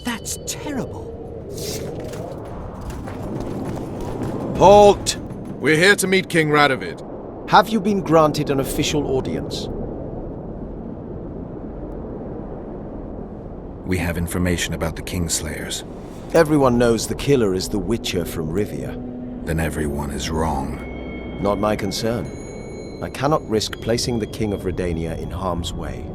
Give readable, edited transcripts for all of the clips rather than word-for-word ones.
That's terrible. Halt! We're here to meet King Radovid. Have you been granted an official audience? We have information about the Kingslayers. Everyone knows the killer is the Witcher from Rivia. Then everyone is wrong. Not my concern. I cannot risk placing the King of Redania in harm's way.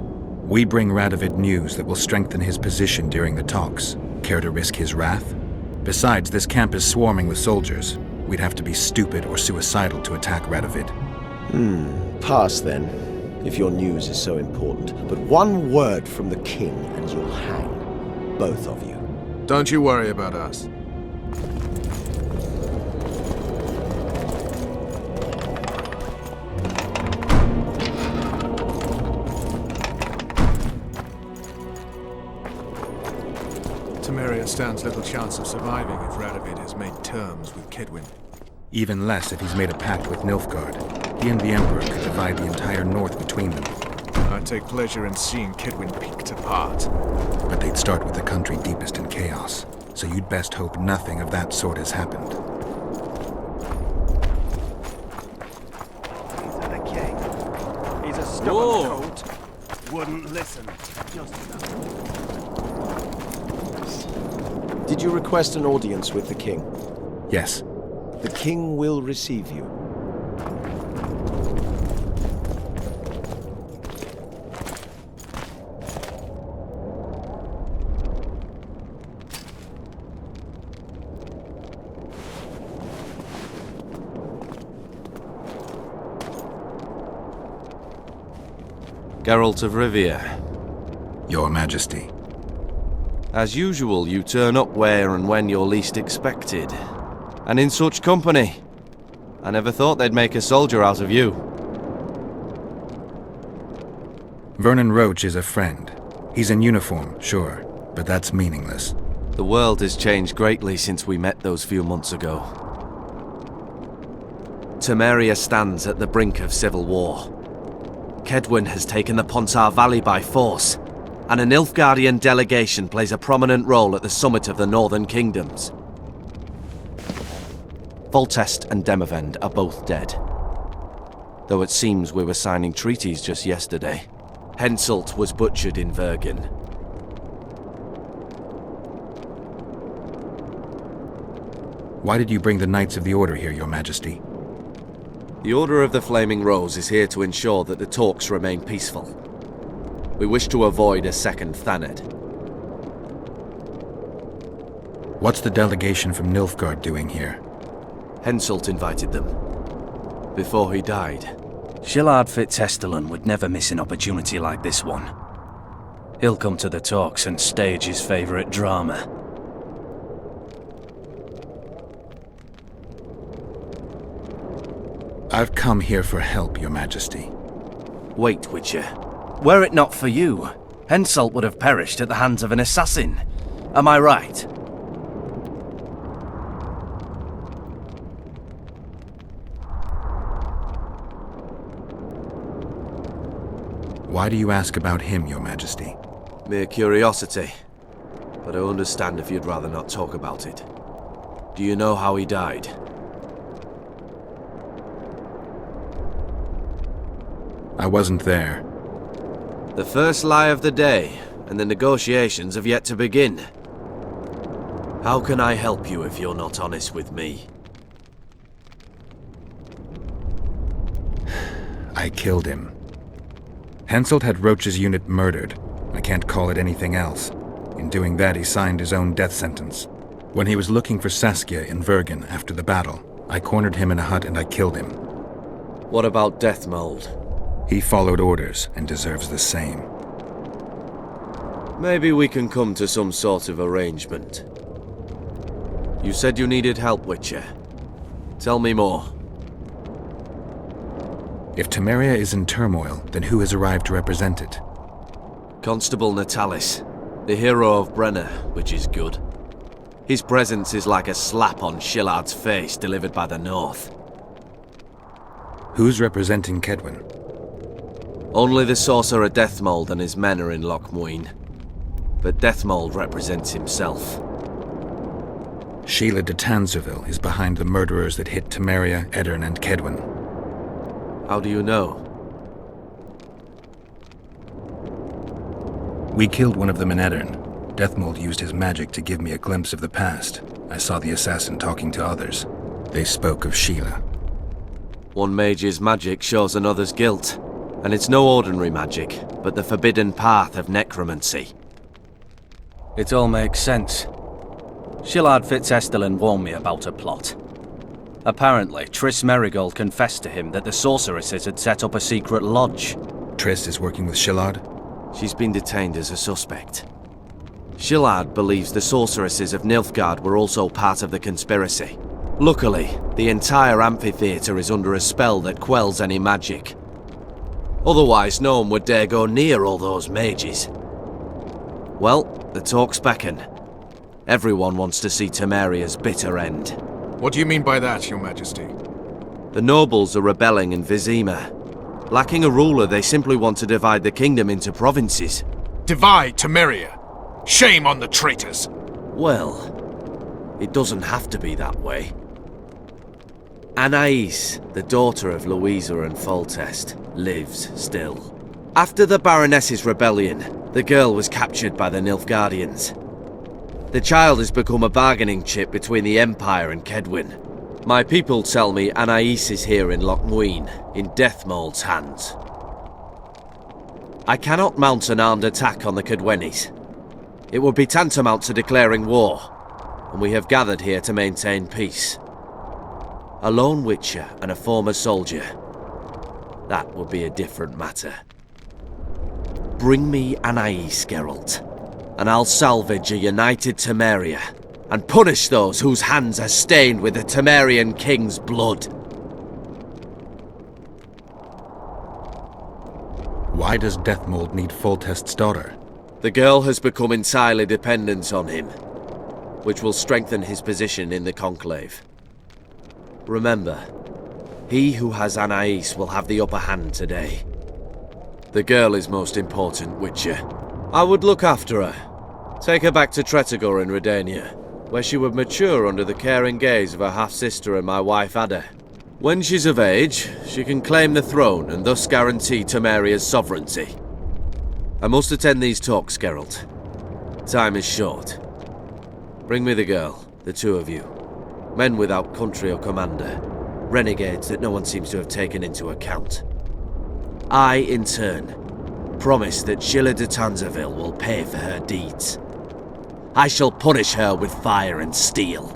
We bring Radovid news that will strengthen his position during the talks. Care to risk his wrath? Besides, this camp is swarming with soldiers. We'd have to be stupid or suicidal to attack Radovid. Pass then, if your news is so important. But one word from the King and you'll hang. Both of you. Don't you worry about us. Temeria stands little chance of surviving if Radovid has made terms with Kedwin. Even less if he's made a pact with Nilfgaard. He and the Emperor could divide the entire north between them. I take pleasure in seeing Kedwin picked apart. But they'd start with the country deepest in chaos. So you'd best hope nothing of that sort has happened. He's the king. He's a stubborn goat. Wouldn't listen. Just enough. Did you request an audience with the King? Yes. The King will receive you. Geralt of Rivia. Your Majesty. As usual, you turn up where and when you're least expected. And in such company. I never thought they'd make a soldier out of you. Vernon Roach is a friend. He's in uniform, sure, but that's meaningless. The world has changed greatly since we met those few months ago. Temeria stands at the brink of civil war. Kedwin has taken the Pontar Valley by force, and a Nilfgaardian delegation plays a prominent role at the summit of the Northern Kingdoms. Foltest and Demavend are both dead. Though it seems we were signing treaties just yesterday. Henselt was butchered in Vergen. Why did you bring the Knights of the Order here, Your Majesty? The Order of the Flaming Rose is here to ensure that the talks remain peaceful. We wish to avoid a second Thaned. What's the delegation from Nilfgaard doing here? Henselt invited them. Before he died. Shillard Fitzhestelun would never miss an opportunity like this one. He'll come to the talks and stage his favorite drama. I've come here for help, Your Majesty. Wait, Witcher. Were it not for you, Henselt would have perished at the hands of an assassin. Am I right? Why do you ask about him, Your Majesty? Mere curiosity. But I understand if you'd rather not talk about it. Do you know how he died? I wasn't there. The first lie of the day, and the negotiations have yet to begin. How can I help you if you're not honest with me? I killed him. Henselt had Roach's unit murdered. I can't call it anything else. In doing that, he signed his own death sentence. When he was looking for Saskia in Vergen after the battle, I cornered him in a hut and I killed him. What about Deathmold? He followed orders and deserves the same. Maybe we can come to some sort of arrangement. You said you needed help, Witcher. Tell me more. If Temeria is in turmoil, then who has arrived to represent it? Constable Natalis, the hero of Brenner, which is good. His presence is like a slap on Shillard's face delivered by the North. Who's representing Kedwin? Only the sorcerer Deathmold and his men are in Lochmuin. but Deathmold represents himself. Sheila de Tanzerville is behind the murderers that hit Temeria, Edirn, and Kedwin. How do you know? We killed one of them in Edirn. Deathmold used his magic to give me a glimpse of the past. I saw the assassin talking to others. They spoke of Sheila. One mage's magic shows another's guilt. And it's no ordinary magic, but the forbidden path of necromancy. It all makes sense. Shillard Fitzestelin warned me about a plot. Apparently, Triss Merigold confessed to him that the sorceresses had set up a secret lodge. Triss is working with Shillard? She's been detained as a suspect. Shillard believes the sorceresses of Nilfgaard were also part of the conspiracy. Luckily, the entire amphitheatre is under a spell that quells any magic. Otherwise, no one would dare go near all those mages. Well, the talks beckon. Everyone wants to see Temeria's bitter end. What do you mean by that, Your Majesty? The nobles are rebelling in Vizima. Lacking a ruler, they simply want to divide the kingdom into provinces. Divide Temeria! Shame on the traitors! Well, it doesn't have to be that way. Anais, the daughter of Louisa and Foltest, lives still. After the Baroness's rebellion, the girl was captured by the Nilfgaardians. The child has become a bargaining chip between the Empire and Kedwin. My people tell me Anais is here in Lochmuin, in Deathmold's hands. I cannot mount an armed attack on the Kedwenis. It would be tantamount to declaring war, and we have gathered here to maintain peace. A lone witcher and a former soldier. That would be a different matter. Bring me Anais, Geralt, and I'll salvage a united Temeria, and punish those whose hands are stained with the Temerian king's blood. Why does Deathmold need Foltest's daughter? The girl has become entirely dependent on him, which will strengthen his position in the Conclave. Remember, he who has Anais will have the upper hand today. The girl is most important, Witcher. I would look after her. Take her back to Tretogor in Redania, where she would mature under the caring gaze of her half-sister and my wife Ada. When she's of age, she can claim the throne and thus guarantee Temeria's sovereignty. I must attend these talks, Geralt. Time is short. Bring me the girl, the two of you. Men without country or commander. Renegades that no one seems to have taken into account. I, in turn, promise that Sheila de Tanzerville will pay for her deeds. I shall punish her with fire and steel.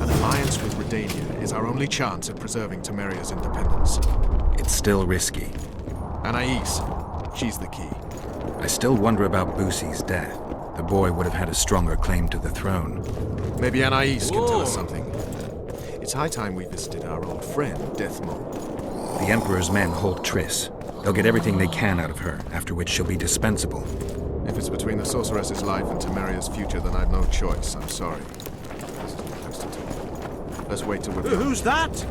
An alliance with Redania is our only chance of preserving Temeria's independence. It's still risky. Anais, she's the key. I still wonder about Boosie's death. The boy would have had a stronger claim to the throne. Maybe Anais can tell us something. It's high time we visited our old friend, Deathmold. The Emperor's men hold Triss. They'll get everything they can out of her, after which she'll be dispensable. If it's between the sorceress's life and Temeria's future, then I've no choice. I'm sorry. This is my place to talk. Let's wait till we're done. Who's that?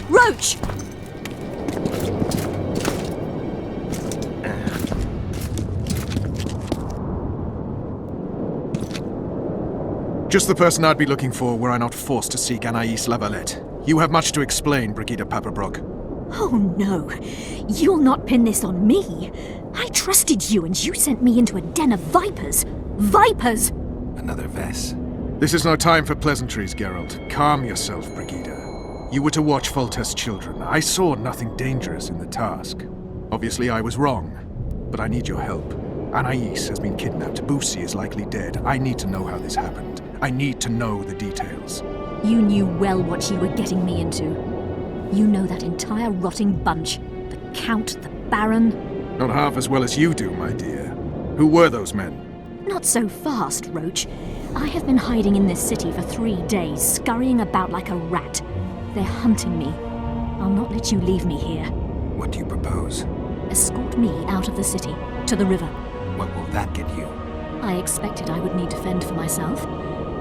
Roach! Just the person I'd be looking for were I not forced to seek Anais Lavalette. You have much to explain, Brigida Paperbrook. Oh no, you'll not pin this on me. I trusted you and you sent me into a den of vipers. Vipers! Another Vess. This is no time for pleasantries, Geralt. Calm yourself, Brigida. You were to watch Foltest's children. I saw nothing dangerous in the task. Obviously, I was wrong, but I need your help. Anais has been kidnapped. Boosie is likely dead. I need to know how this happened. I need to know the details. You knew well what you were getting me into. You know that entire rotting bunch. The Count, the Baron. Not half as well as you do, my dear. Who were those men? Not so fast, Roach. I have been hiding in this city for 3 days, scurrying about like a rat. They're hunting me. I'll not let you leave me here. What do you propose? Escort me out of the city, to the river. What will that get you? I expected I would need to fend for myself.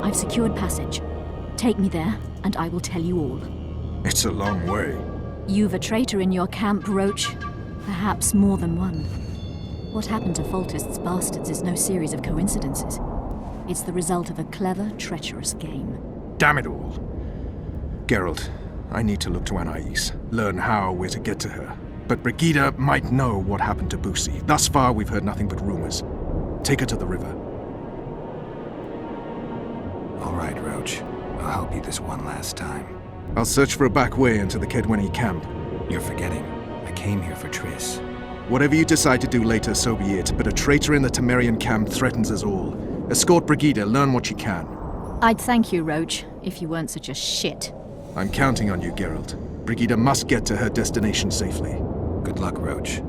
I've secured passage. Take me there, and I will tell you all. It's a long way. You've a traitor in your camp, Roach. Perhaps more than one. What happened to Foltest's bastards is no series of coincidences. It's the result of a clever, treacherous game. Damn it all. Geralt, I need to look to Anais, learn how we're to get to her. But Brigida might know what happened to Boosie. Thus far, we've heard nothing but rumors. Take her to the river. All right, Roach. I'll help you this one last time. I'll search for a back way into the Kedwenny camp. You're forgetting. I came here for Triss. Whatever you decide to do later, so be it, but a traitor in the Temerian camp threatens us all. Escort Brigida, learn what you can. I'd thank you, Roach, if you weren't such a shit. I'm counting on you, Geralt. Brigida must get to her destination safely. Good luck, Roach.